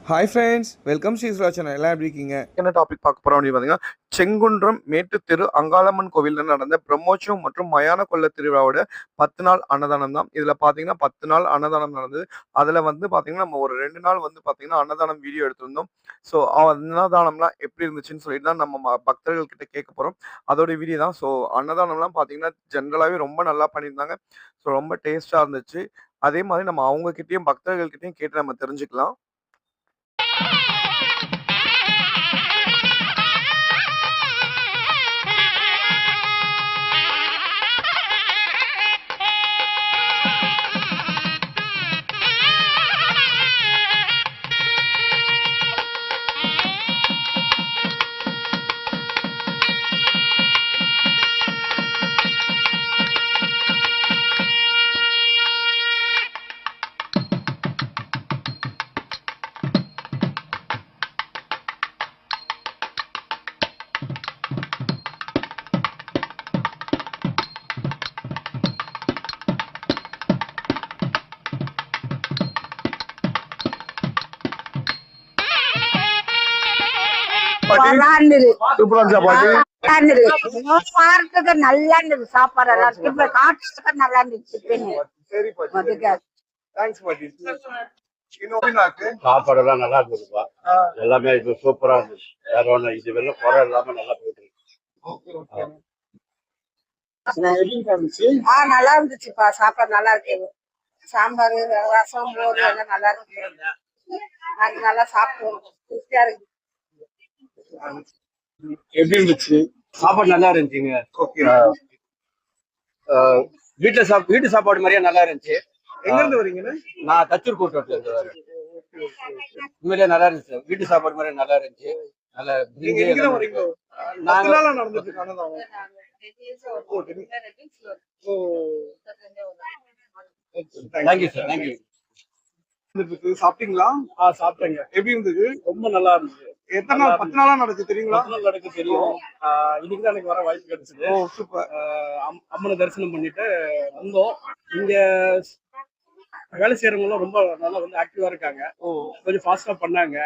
Hi friends, welcome ஸ்ரீஸ்ராச்சன். எல்லாம் எப்படி இருக்கீங்க? என்ன டாபிக் பார்க்க போறோம் அப்படின்னு பார்த்தீங்கன்னா, செங்குன்றம் மேட்டுத்தெரு அங்காளம்மன் கோவிலில் நடந்த பிரம்மோற்சவம் மற்றும் மயான கொள்ள திருவிழாவோட 10 நாள் அன்னதானம் தான். இதில் பார்த்தீங்கன்னா 10 நாள் அன்னதானம் நடந்தது. அதில் வந்து பார்த்தீங்கன்னா நம்ம ஒரு 2 நாள் வந்து பார்த்தீங்கன்னா அன்னதானம் வீடியோ எடுத்திருந்தோம். ஸோ அன்னதானம்லாம் எப்படி இருந்துச்சுன்னு சொல்லிட்டு தான் நம்ம பக்தர்கள் கிட்ட கேட்க போகிறோம். அதோட வீடியோ தான். ஸோ அன்னதானம்லாம் பார்த்தீங்கன்னா ஜென்ரலாகவே ரொம்ப நல்லா பண்ணியிருந்தாங்க. ஸோ ரொம்ப டேஸ்ட்டாக இருந்துச்சு. அதே மாதிரி நம்ம அவங்ககிட்டயும் பக்தர்கள்கிட்டயும் கேட்டு நம்ம தெரிஞ்சுக்கலாம். வாரத்துக்கு நல்லா இருந்தது சாப்பாடு எல்லாம். இப்ப காட்டுறதுக்கு நல்லா இருந்துச்சு. சாப்பாடு எல்லாம் நல்லா இருந்ததுப்பா. எல்லாமே இது சூப்பரா இருந்துச்சு. வேற ஒண்ணு இது வெறும் குறை இல்லாம நல்லா போயிட்டு இருக்கு. நல்லா இருந்துச்சுப்பா. சாப்பாடு நல்லா இருக்கு. சாம்பார், ரசம், மோர் எல்லாம் நல்லா இருக்கு. அது நல்லா சாப்பிடுவோம். திருப்தியா இருக்கு. எப்படி இருந்துச்சு? சாப்பாடு நல்லா இருந்துச்சுங்க. வீட்டு சாப்பாடு மாதிரியே நல்லா இருந்துச்சு. எங்க இருந்து வரீங்க? நான் தச்சூர் கூட்டத்துல இருந்து வரேன். உண்மையிலேயே நல்லா இருந்துச்சு. வீட்டு சாப்பாடு மாதிரியே நல்லா இருந்துச்சு. நல்ல தேங்க்யூ சார். தேங்க்யூ. சாப்பிட்டீங்களா? சாப்பிட்டேங்க. எப்படி இருந்தது? ரொம்ப நல்லா இருந்துச்சு. எத்தனை நாள்? 10 நாளா நடக்குது தெரியுங்களா? 10 நாள் நடக்கு தெரியும். இன்னைக்கு தான் எனக்கு வர வாய்ப்பு கிடைச்சது. சூப்பர். அம்மனை தரிசனம் பண்ணிட்டு வந்தோம். இங்க வேலை செய்யறவங்க ரொம்ப நல்லா வந்து ஆக்டிவா இருக்காங்க. கொஞ்சம் ஃபாஸ்டா பண்ணாங்க.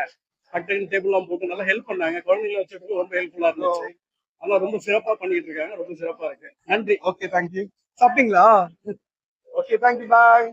டக்குனு டேபிள் எல்லாம் போட்டு நல்லா ஹெல்ப் பண்ணாங்க. குழந்தைங்களை வச்சுட்டு ரொம்ப ஹெல்ப்ஃபுல்லா இருந்துச்சு. அதெல்லாம் ரொம்ப சிறப்பா பண்ணிட்டு இருக்காங்க. ரொம்ப சிறப்பா இருக்கு. நன்றி. Okay, thank you. சாப்பிட்டீங்களா? ஓகே, தேங்க்யூ, பாய்.